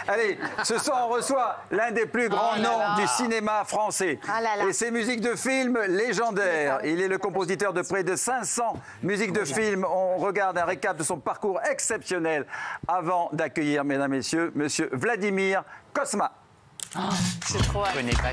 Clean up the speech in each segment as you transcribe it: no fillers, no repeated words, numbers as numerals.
Allez, ce soir, on reçoit l'un des plus grands noms du cinéma français. Et ses musiques de films légendaires. Il est le compositeur de près de 500 musiques de films. On regarde un récap de son parcours exceptionnel avant d'accueillir, mesdames, messieurs, monsieur Vladimir Cosma. C'est trop. Je connais pas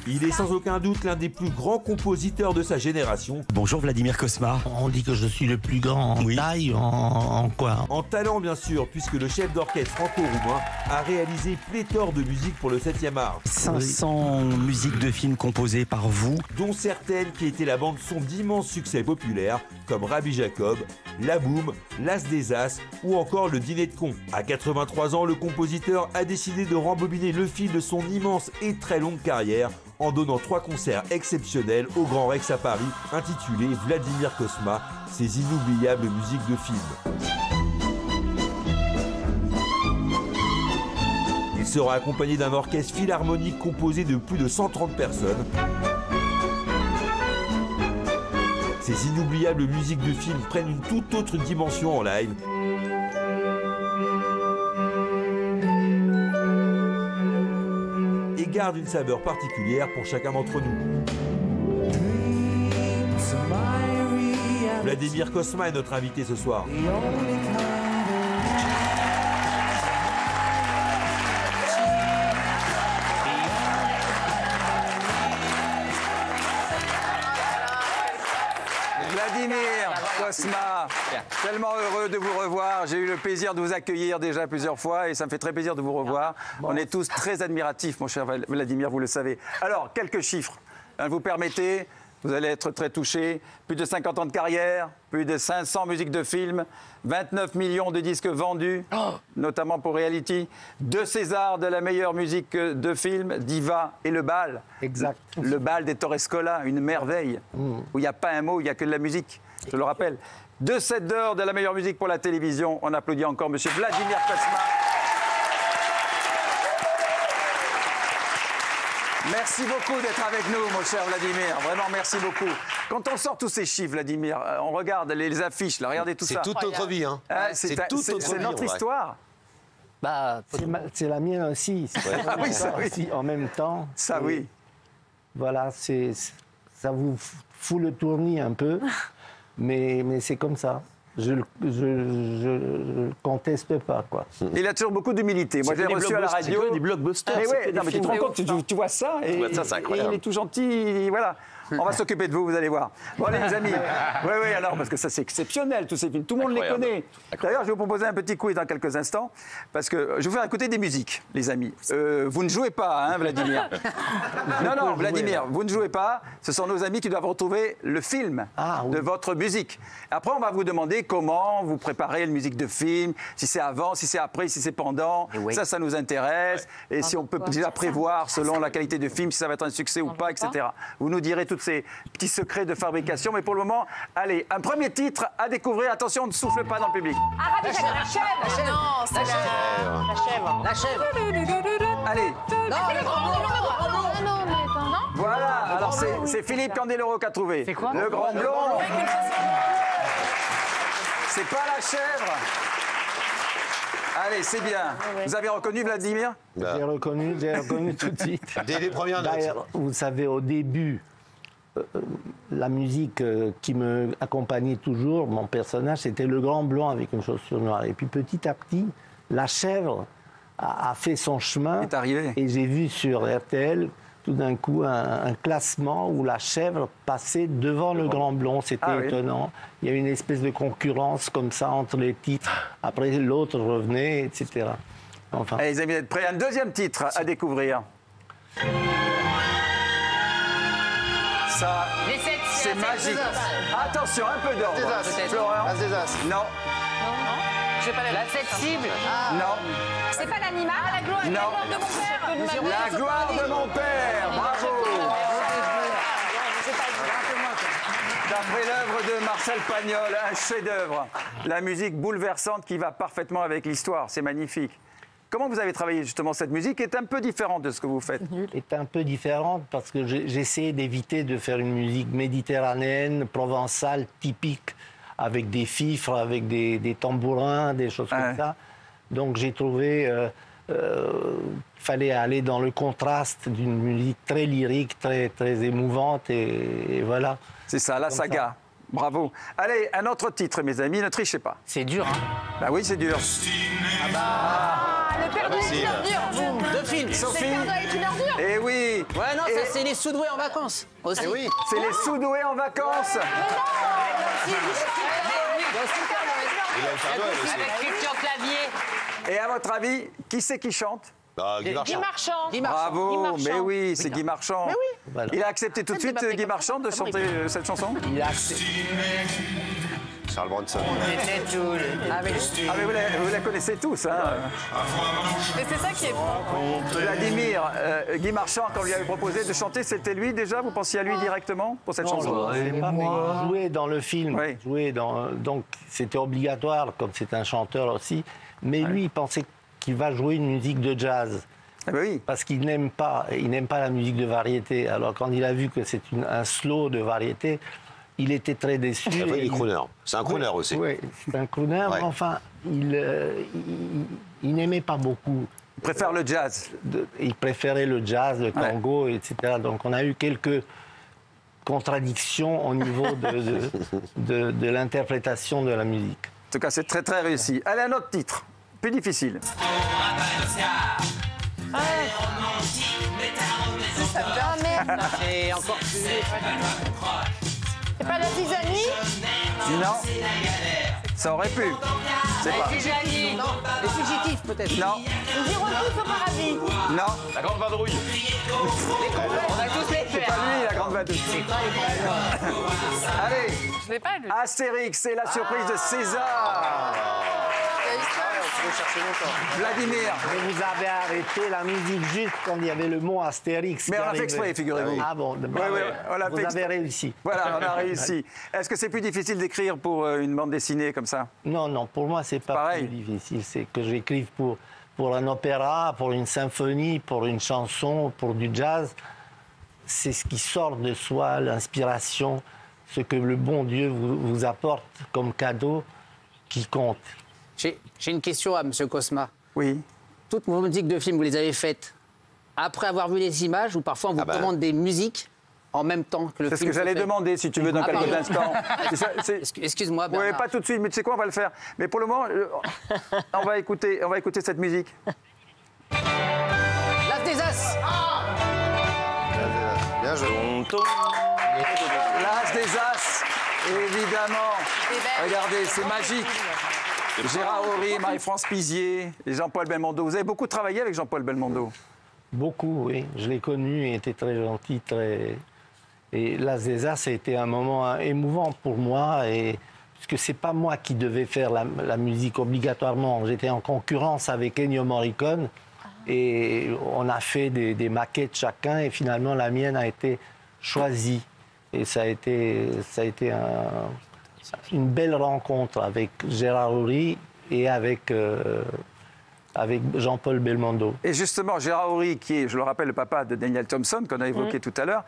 Il est sans aucun doute l'un des plus grands compositeurs de sa génération. Bonjour Vladimir Cosma. On dit que je suis le plus grand en taille, en quoi? En talent bien sûr, puisque le chef d'orchestre franco-roumain a réalisé pléthore de musiques pour le 7e art. 500 musiques de films composées par vous. Dont certaines qui étaient la bande-son d'immenses succès populaires, comme Rabbi Jacob, La Boum, L'As des As ou encore Le Dîner de Cons. À 83 ans, le compositeur a décidé de rembobiner le fil de son immense et très longue carrière en donnant 3 concerts exceptionnels au Grand Rex à Paris, intitulés Vladimir Cosma, ses inoubliables musiques de films. Il sera accompagné d'un orchestre philharmonique composé de plus de 130 personnes. Ces inoubliables musiques de films prennent une toute autre dimension en live. Et gardent une saveur particulière pour chacun d'entre nous. Vladimir Cosma est notre invité ce soir. Vladimir Cosma, tellement heureux de vous revoir. J'ai eu le plaisir de vous accueillir déjà plusieurs fois et ça me fait très plaisir de vous revoir. On est tous très admiratifs, mon cher Vladimir, vous le savez. Alors, quelques chiffres. Vous permettez, vous allez être très touchés. Plus de 50 ans de carrière, plus de 500 musiques de films, 29 millions de disques vendus, notamment pour Reality. 2 Césars de la meilleure musique de film, Diva et Le Bal. Exact. Le Bal des Torres Scola, une merveille, où il n'y a pas un mot, il n'y a que de la musique, je le rappelle. 2 sets d'or de la meilleure musique pour la télévision. On applaudit encore monsieur Vladimir Cosma. Merci beaucoup d'être avec nous, mon cher Vladimir. Vraiment, merci beaucoup. Quand on sort tous ces chiffres, Vladimir, on regarde les affiches, là, regardez tout ça. C'est toute notre vie, hein. C'est notre histoire. Bah, c'est la mienne aussi. Ah oui, ça oui. Aussi, en même temps. Ça oui. Voilà, ça vous fout le tournis un peu, mais c'est comme ça. Je le conteste pas, quoi. Il a toujours beaucoup d'humilité. Moi, je l'ai reçu à la radio. C'est des blockbusters. Mais ouais, non, mais tu te rends compte, tu vois ça et, c'est incroyable. et il est tout gentil, et voilà. On va s'occuper de vous allez voir. Bon, allez, les amis. Oui, alors, parce que ça, c'est exceptionnel, tous ces films. Tout le monde les connaît. D'ailleurs, je vais vous proposer un petit quiz dans quelques instants, parce que je vais vous faire écouter des musiques, les amis. Vous ne jouez pas, hein, Vladimir? Non, Vladimir, vous ne jouez pas. Ce sont nos amis qui doivent retrouver le film de votre musique. Après, on va vous demander comment vous préparez une musique de film, si c'est avant, si c'est après, si c'est pendant. Ça nous intéresse. Et si on peut déjà prévoir, selon la qualité du film, si ça va être un succès ou pas, etc. Vous nous direz tous ces petits secrets de fabrication. Mais pour le moment, allez, un premier titre à découvrir. Attention, ne souffle pas dans le public. La chèvre. Non, la chèvre. La chèvre. Allez. Non, le grand blond. Non. Voilà, alors c'est Philippe Candeloro qui a trouvé. C'est quoi? Le grand blond. C'est pas la chèvre. Allez, c'est bien. Vous avez reconnu Vladimir? J'ai reconnu tout de suite. Dès les premières notes. D'ailleurs, vous savez, au début, la musique qui me accompagnait toujours, mon personnage, c'était le grand blanc avec une chaussure noire. Et puis petit à petit, la chèvre a fait son chemin. Est arrivé. Et j'ai vu sur RTL tout d'un coup un classement où la chèvre passait devant le grand blond. C'était étonnant. Il y a une espèce de concurrence comme ça entre les titres. Après, l'autre revenait, etc. Enfin. Allez, les amis, vous êtes prêts? Un deuxième titre à découvrir. Ça, c'est magique. Attention, un peu d'ordre. Florent. As des As. Non. J'ai pas la tête cible. Non. C'est pas l'animal. La gloire de mon père. La gloire de mon père. Bravo. D'après l'œuvre de Marcel Pagnol, un chef-d'œuvre. La musique bouleversante qui va parfaitement avec l'histoire. C'est magnifique. Comment vous avez travaillé justement cette musique qui est un peu différente de ce que vous faites? Est un peu différente parce que j'essaie d'éviter de faire une musique méditerranéenne, provençale, typique, avec des fifres, avec des tambourins, des choses comme ça. Donc j'ai trouvé fallait aller dans le contraste d'une musique très lyrique, très, très émouvante, et voilà. C'est ça, la saga. Bravo. Allez, un autre titre, mes amis, ne trichez pas. C'est dur, hein. Bah oui, c'est dur. Le père est une ordure. Boum. Deux films. Sophie. Le père doit être une ordure. Eh oui. Ouais, non, Et ça, c'est les sous-doués en vacances. Aussi. oui. c'est les sous-doués en vacances. Il a une fardeau, elle aussi. Avec Christian Clavier. Et à votre avis, qui c'est qui chante? Ah, Guy Guy Marchand. Marchand. Guy Marchand. Bravo, Guy Marchand. mais oui, c'est Guy Marchand. Mais oui. Voilà. Il a accepté tout de suite, Guy Marchand, de chanter cette chanson? Il a Charles Bronson. C'était tout. Ah oui. Ah, mais vous la connaissez tous, hein? Mais c'est ça qui est bon. Vladimir, Guy Marchand, quand on lui avait proposé de chanter, c'était lui déjà? Vous pensiez à lui directement pour cette chanson? joué dans le film, Oui. donc c'était obligatoire, comme c'est un chanteur aussi. Mais lui, il pensait qu'il va jouer une musique de jazz. Ah ben oui. Parce qu'il n'aime pas la musique de variété. Alors quand il a vu que c'est un slow de variété, il était très déçu. Il est crooner. C'est un crooner aussi. Oui, c'est un crooner, Ouais. mais enfin, il n'aimait pas beaucoup. Il préfère le jazz. Il préférait le jazz, le tango, etc. Donc on a eu quelques contradictions au niveau de l'interprétation de la musique. En tout cas, c'est très très réussi. Allez, un autre titre, plus difficile. Ah merde. Et encore plus. C'est pas la zizanie? Non, ça aurait pu. C'est pas. Non, les fugitifs peut-être. Non, Une gyrotouf au paradis. non, La grande vadrouille. On va tous les c'est faire. pas lui la grande vadrouille. Allez, Je l'ai pas lu. Astérix, c'est la surprise de César. Vladimir. Mais vous avez arrêté la musique juste quand il y avait le mot Astérix. Mais qui on l'a fait arrivait. exprès, figurez-vous. Ah bon, Oui, on l'a vous fait avez exprès. réussi. Voilà, on a réussi. Est-ce que c'est plus difficile d'écrire pour une bande dessinée comme ça? Non, pour moi, c'est pas Pareil. plus difficile. C'est que j'écrive pour un opéra, pour une symphonie, pour une chanson, pour du jazz. C'est ce qui sort de soi, l'inspiration, ce que le bon Dieu vous apporte comme cadeau qui compte. J'ai une question à M. Cosma. Oui. Toutes vos musiques de films, vous les avez faites après avoir vu les images ou parfois on vous commande des musiques en même temps que le C'est film ce que j'allais se fait. demander, si tu veux, dans Ah, quelques pardon. instants. Excuse-moi, Oui, Bernard. pas tout de suite, mais tu sais quoi, on va le faire. Mais pour le moment, on va écouter cette musique. L'As des As. Bien joué. L'As des As, évidemment. Regardez, c'est magique. Gérard Horry, Marie-France Pizier et Jean-Paul Belmondo. Vous avez beaucoup travaillé avec Jean-Paul Belmondo? Beaucoup, oui. Je l'ai connu, il était très gentil, très... Et L'As des As, ça a été un moment émouvant pour moi, puisque c'est pas moi qui devais faire la musique obligatoirement. J'étais en concurrence avec Ennio Morricone, et on a fait des maquettes chacun, et finalement la mienne a été choisie. Et ça a été une belle rencontre avec Gérard Horry et avec Jean-Paul Belmondo. Et justement, Gérard Horry, qui est, je le rappelle, le papa de Daniel Thompson, qu'on a évoqué tout à l'heure,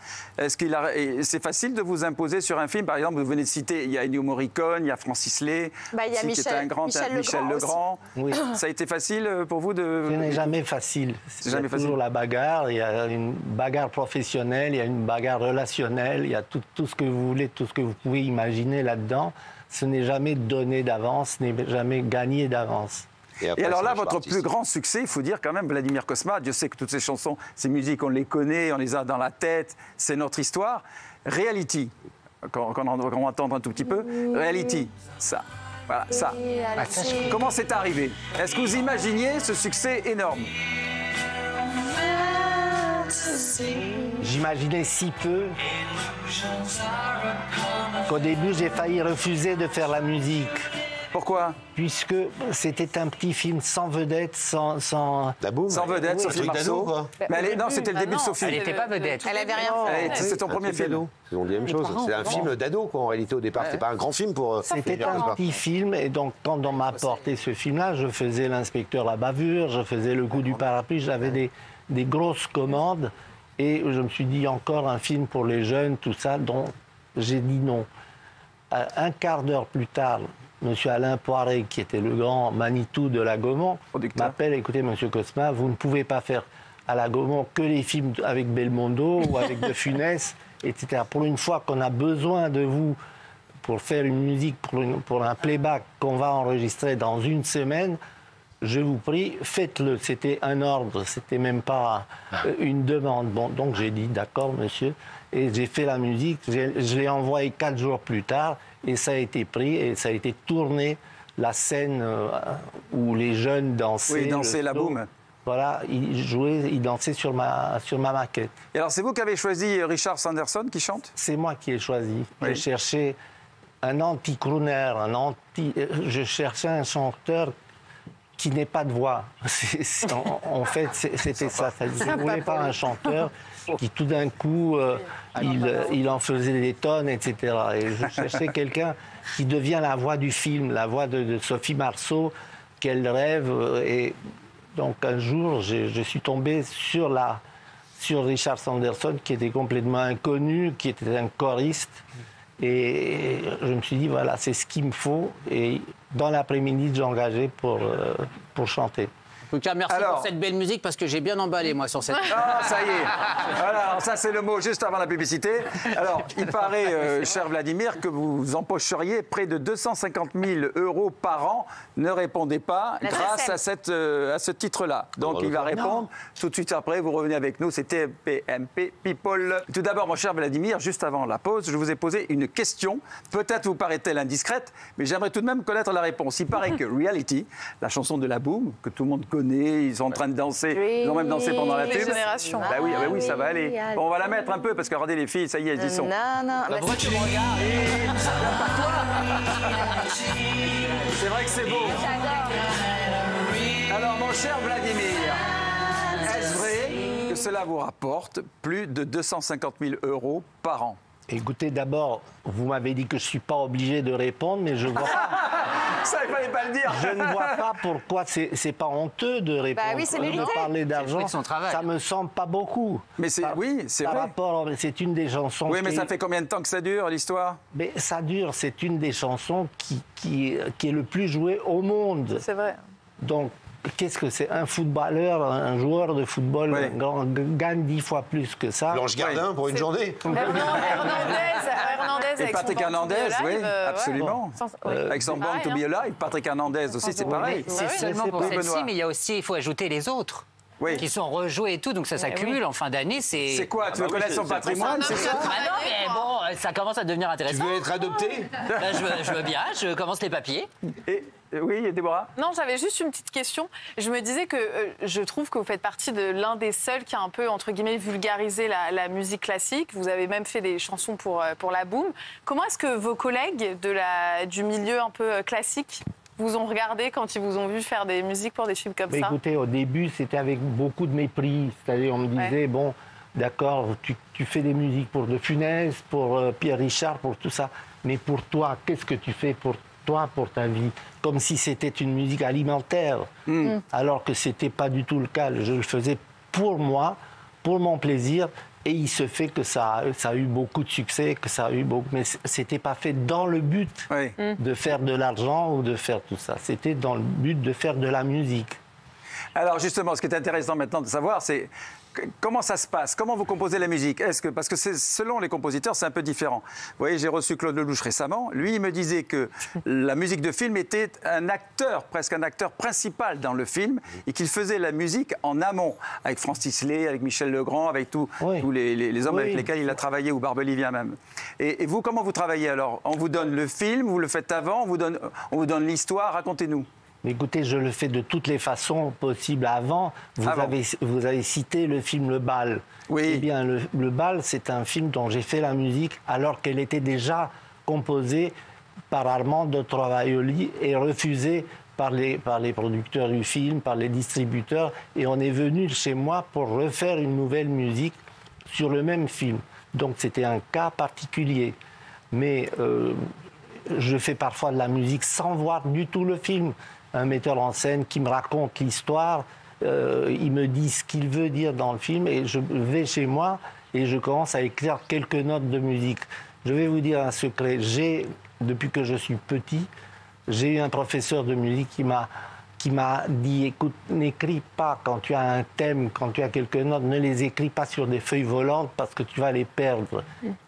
c'est facile de vous imposer sur un film? Par exemple, vous venez de citer, il y a Ennio Morricone, il y a Francis Lay, Il y a qui était un grand, Michel Legrand. Oui. Ça a été facile pour vous de... Ce n'est jamais facile. C'est jamais toujours facile. la bagarre. Il y a une bagarre professionnelle, il y a une bagarre relationnelle, il y a tout ce que vous voulez, tout ce que vous pouvez imaginer là-dedans. Ce n'est jamais donné d'avance, ce n'est jamais gagné d'avance. Et alors là, votre plus grand succès, il faut dire quand même, Vladimir Cosma, Dieu sait que toutes ces chansons, ces musiques, on les connaît, on les a dans la tête, c'est notre histoire. Reality, quand on va entendre un tout petit peu, Reality, ça, voilà, ça. Comment c'est arrivé? Est-ce que vous imaginiez ce succès énorme? J'imaginais si peu qu'au début, j'ai failli refuser de faire la musique. Pourquoi? Puisque c'était un petit film sans vedette, sans... La boum. Sans vedette, Oui, Sophie un truc d'ado, Marceau. quoi. Mais non, c'était le début de Sophie. Elle n'était pas vedette. Elle avait rien fait. C'est ton premier film. C'est la même chose. C'est un film d'ado, quoi, en réalité, au départ. C'était pas un grand film pour. C'était un petit film, et donc quand on m'a apporté ce film-là, je faisais l'inspecteur La Bavure, je faisais le coup du parapluie, j'avais des grosses commandes, et je me suis dit encore un film pour les jeunes, tout ça, dont j'ai dit non. Un quart d'heure plus tard, Monsieur Alain Poiret, qui était le grand Manitou de la Gaumont, m'appelle, écoutez, Monsieur Cosma, vous ne pouvez pas faire à la Gaumont que les films avec Belmondo ou avec De Funès, etc. Pour une fois qu'on a besoin de vous pour faire une musique, pour un playback qu'on va enregistrer dans une semaine, je vous prie, faites-le. C'était un ordre, c'était même pas une demande. Bon, donc j'ai dit, d'accord, monsieur, et j'ai fait la musique. Je l'ai envoyé 4 jours plus tard, et ça a été pris, et ça a été tourné, la scène où les jeunes dansaient. Oui, dansaient la boum. Voilà, ils dansaient sur ma maquette. Et alors, c'est vous qui avez choisi Richard Sanderson qui chante? C'est moi qui ai choisi. Oui. J'ai cherché un anti-crooner, je cherchais un chanteur qui n'ait pas de voix. En fait, c'était ça. Je ne voulais pas un chanteur qui, tout d'un coup, il en faisait des tonnes, etc. Et je cherchais quelqu'un qui devient la voix du film, la voix de Sophie Marceau, qu'elle rêve. Et donc, un jour, je suis tombé sur Richard Sanderson, qui était complètement inconnu, qui était un choriste. Et je me suis dit, voilà, c'est ce qu'il me faut. Et dans l'après-midi, j'ai engagé pour chanter. En tout cas, merci pour cette belle musique, parce que j'ai bien emballé, moi, sur cette... Ah, ça y est. Voilà, ça c'est le mot juste avant la publicité. Alors, il paraît, cher Vladimir, que vous empocheriez près de 250 000 € par an. Ne répondez pas grâce à ce titre-là. Donc, il va répondre. Tout de suite après, vous revenez avec nous. C'était PMP People. Tout d'abord, mon cher Vladimir, juste avant la pause, je vous ai posé une question. Peut-être vous paraît-elle indiscrète, mais j'aimerais tout de même connaître la réponse. Il paraît que Reality, la chanson de la Boom, que tout le monde connaît, ils sont en train de danser. Ils ont même dansé pendant la pub. Les générations. Bah oui, ça va aller. Bon, on va la mettre un peu parce que regardez les filles, ça y est, elles y sont. Pourquoi tu me regardes? C'est vrai que c'est beau. Alors, mon cher Vladimir, est-ce vrai que cela vous rapporte plus de 250 000 € par an? Écoutez, d'abord, vous m'avez dit que je ne suis pas obligé de répondre, mais je vois pas. Ça, il fallait pas le dire. Je ne vois pas pourquoi c'est pas honteux de répondre. Bah oui, c'est mérité. De parler d'argent, ça me semble pas beaucoup. Mais c'est c'est par vrai. Rapport, c'est une des chansons. Oui, mais ça fait combien de temps que ça dure, l'histoire? Mais ça dure. C'est une des chansons qui est le plus jouée au monde. C'est vrai. Donc, qu'est-ce que c'est? Un footballeur, un joueur de football gagne 10 fois plus que ça. Blanche Gardin pour une journée. Et Patrick Hernandez, oui, absolument. Avec son Born to be Alive, Patrick Hernandez aussi, c'est pareil. C'est seulement pour celle-ci, mais il y a aussi, il faut ajouter les autres. Oui. Qui sont rejoués et tout, donc ça s'accumule en fin d'année. C'est quoi? Tu veux connaître son patrimoine, c'est ça? Ah non, mais bon, ça commence à devenir intéressant. Tu veux être adopté? Je veux bien, je commence les papiers. Oui, Déborah? Non, j'avais juste une petite question. Je me disais que je trouve que vous faites partie de l'un des seuls qui a un peu, entre guillemets, vulgarisé la musique classique. Vous avez même fait des chansons pour la Boom. Comment est-ce que vos collègues du milieu un peu classique vous ont regardé quand ils vous ont vu faire des musiques pour des films comme ça? Écoutez, au début, c'était avec beaucoup de mépris. C'est-à-dire, on me disait, bon, d'accord, tu fais des musiques pour De Funès, pour Pierre Richard, pour tout ça. Mais pour toi, qu'est-ce que tu fais pour toi, pour ta vie? Comme si c'était une musique alimentaire. Alors que c'était pas du tout le cas. Je le faisais pour moi, pour mon plaisir. Et il se fait que ça a eu beaucoup de succès, mais c'était pas fait dans le but de faire de l'argent ou de faire tout ça. C'était dans le but de faire de la musique. Alors justement, ce qui est intéressant maintenant de savoir, c'est comment ça se passe? Comment vous composez la musique? Parce que selon les compositeurs, c'est un peu différent. Vous voyez, j'ai reçu Claude Lelouch récemment. Lui, il me disait que la musique de film était presque un acteur principal dans le film, et qu'il faisait la musique en amont, avec Francis Lay, avec Michel Legrand, avec tous les hommes avec lesquels il a travaillé, ou Barbelivien même. Et vous, comment vous travaillez alors? On vous donne le film, vous le faites avant, on vous donne l'histoire, racontez-nous. Écoutez, je le fais de toutes les façons possibles avant. Vous avez cité le film Le Bal. Oui. Eh bien, le Bal, c'est un film dont j'ai fait la musique alors qu'elle était déjà composée par Armando Trovaioli et refusée par les producteurs du film, par les distributeurs. Et on est venu chez moi pour refaire une nouvelle musique sur le même film. Donc c'était un cas particulier. Mais je fais parfois de la musique sans voir du tout le film. Un metteur en scène qui me raconte l'histoire, il me dit ce qu'il veut dire dans le film, et je vais chez moi et je commence à écrire quelques notes de musique. Je vais vous dire un secret. Depuis que je suis petit, J'ai eu un professeur de musique qui m'a dit, écoute, n'écris pas quand tu as un thème, quand tu as quelques notes, ne les écris pas sur des feuilles volantes parce que tu vas les perdre.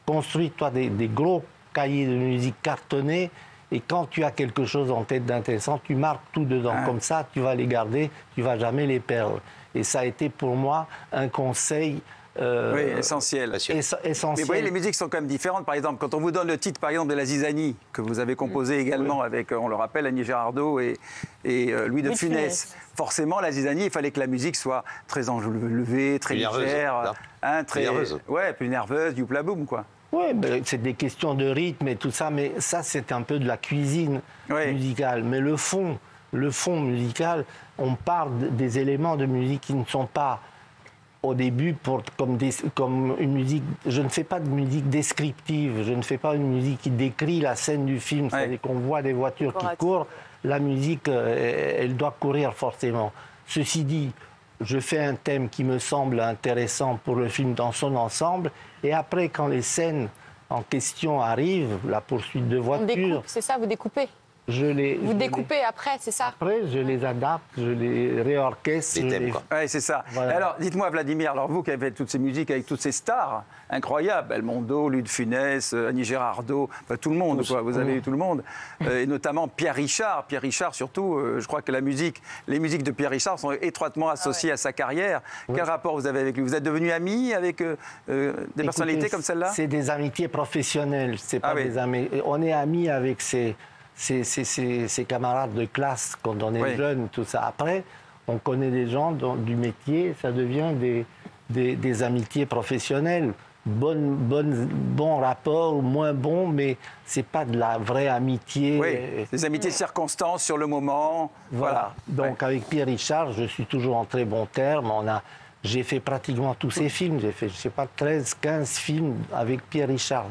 Construis-toi des gros cahiers de musique cartonnés et quand tu as quelque chose en tête d'intéressant, tu marques tout dedans. Comme ça, tu vas les garder, tu ne vas jamais les perdre. Et ça a été pour moi un conseil oui, essentiel. essentiel. Mais vous voyez, les musiques sont quand même différentes. Par exemple, quand on vous donne le titre, par exemple, de la Zizanie, que vous avez composé également avec, on le rappelle, Annie Girardot et Louis de Funès. Forcément, la Zizanie, il fallait que la musique soit très enlevée, très légère, très nerveuse. Ouais, plus nerveuse, youpla boum, quoi. Oui, c'est des questions de rythme et tout ça, mais ça, c'est un peu de la cuisine musicale. Mais le fond musical, on parle des éléments de musique qui ne sont pas au début comme une musique. Je ne fais pas de musique descriptive, je ne fais pas une musique qui décrit la scène du film, c'est-à-dire qu'on voit des voitures qui courent, la musique, elle doit courir forcément. Ceci dit, je fais un thème qui me semble intéressant pour le film dans son ensemble, et après, quand les scènes en question arrivent, la poursuite de voitures... On découpe, c'est ça, vous découpez? Vous découpez après, c'est ça? Après, je les adapte, je les réorchestre. Oui, c'est ça. Voilà. Alors, dites-moi, Vladimir, alors vous qui avez fait toutes ces musiques avec toutes ces stars incroyables, Belmondo, Louis de Funès, Annie Girardot, enfin, tout le monde, quoi, vous avez eu tout le monde, et notamment Pierre Richard. Pierre Richard, surtout, je crois que les musiques de Pierre Richard sont étroitement associées à sa carrière. Quel rapport vous avez avec lui? Vous êtes devenu ami avec des personnalités comme celle-là? C'est des amitiés professionnelles, c'est pas des amis. On est amis avec ses camarades de classe quand on est jeune, tout ça. Après, on connaît des gens du métier, ça devient des amitiés professionnelles. Bon rapport, moins bon, mais c'est pas de la vraie amitié. Oui, des amitiés de circonstances sur le moment. Voilà. Donc avec Pierre Richard, je suis toujours en très bons termes. J'ai fait pratiquement tous ses films. J'ai fait, je sais pas, 13, 15 films avec Pierre Richard.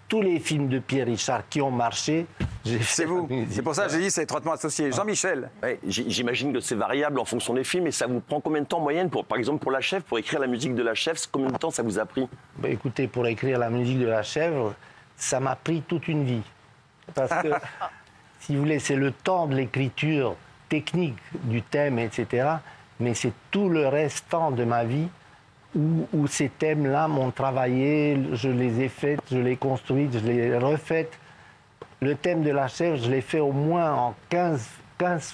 Tous les films de Pierre Richard qui ont marché, j'ai fait. C'est vous. C'est pour ça que j'ai dit c'est étroitement associé. Jean-Michel. Ouais, j'imagine que c'est variable en fonction des films. Et ça vous prend combien de temps en moyenne, par exemple pour La Chèvre, pour écrire la musique de La Chèvre, combien de temps ça vous a pris? Écoutez, pour écrire la musique de La Chèvre, ça m'a pris toute une vie. Parce que, si vous voulez, c'est le temps de l'écriture technique du thème, etc. Mais c'est tout le restant de ma vie où ces thèmes-là m'ont travaillé, je les ai faits, je les ai construits, je les ai refaites. Le thème de La Chèvre, je l'ai fait au moins en 15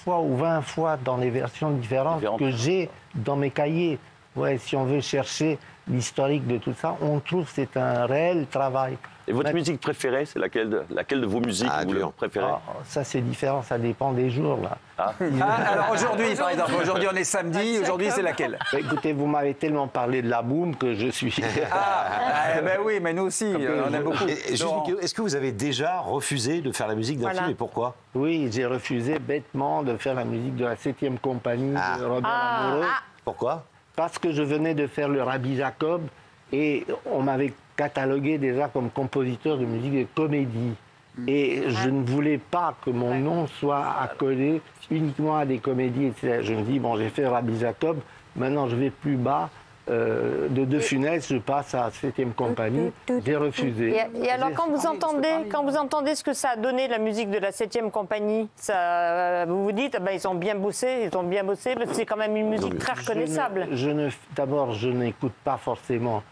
fois ou 20 fois dans des versions différentes que j'ai dans mes cahiers. Ouais, si on veut chercher l'historique de tout ça, on trouve que c'est un réel travail. Et votre musique préférée, c'est laquelle de vos musiques vous préférez? Ça, c'est différent, ça dépend des jours, là. Alors aujourd'hui, par exemple, aujourd'hui on est samedi, aujourd'hui c'est laquelle? Écoutez, vous m'avez tellement parlé de la boum que je suis... Ben oui, mais nous aussi, on aime beaucoup. Est-ce que vous avez déjà refusé de faire la musique d'un film et pourquoi? Oui, j'ai refusé bêtement de faire la musique de la 7e compagnie de Robert Lamoureux. Pourquoi? Parce que je venais de faire le Rabbi Jacob et on m'avait catalogué déjà comme compositeur de musique de comédie. Et je ne voulais pas que mon nom soit accolé uniquement à des comédies, etc. Je me dis, bon, j'ai fait Rabbi Jacob, maintenant je vais plus bas. De Funès, je passe à 7e compagnie. J'ai refusé. Et alors, quand vous entendez ce que ça a donné, la musique de la 7e compagnie, vous vous dites, ils ont bien bossé, parce que c'est quand même une musique très reconnaissable. D'abord, je n'écoute pas forcément.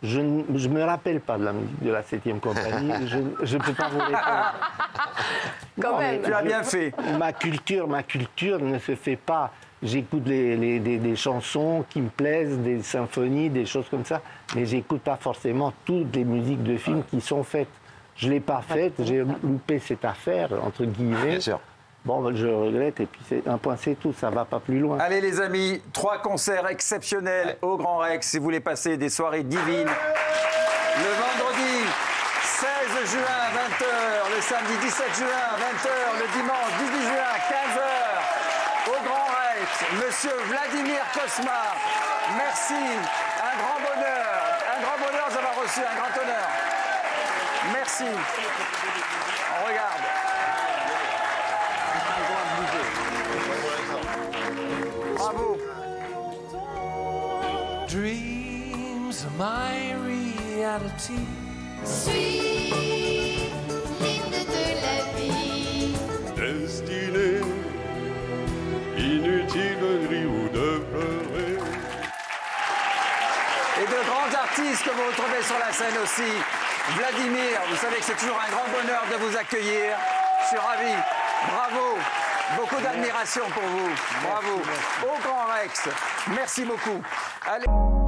Je ne me rappelle pas de la musique de la 7e compagnie. Je ne peux pas vous répondre. Quand même. Tu as bien fait. Ma culture ne se fait pas. J'écoute des chansons qui me plaisent, des symphonies, des choses comme ça, mais j'écoute pas forcément toutes les musiques de films qui sont faites. Je l'ai pas faite, j'ai loupé cette affaire, entre guillemets. Bien sûr. Bon, je regrette, et puis un point c'est tout, ça va pas plus loin. Allez les amis, 3 concerts exceptionnels au Grand Rex, si vous voulez passer des soirées divines. Le vendredi 16 juin, 20h, le samedi 17 juin, 20h, le dimanche 18 juin, 15h, au Grand Rex, Monsieur Vladimir Cosma. Merci, un grand bonheur de vous avoir reçu, un grand honneur. Merci. On regarde. Bravo. Dreams are my reality. Suis l'hymne de la vie. Destinée de grands artistes que vous retrouvez sur la scène aussi. Vladimir, vous savez que c'est toujours un grand bonheur de vous accueillir. Je suis ravi. Bravo. Beaucoup d'admiration pour vous. Bravo. Au Grand Rex. Merci beaucoup. Allez.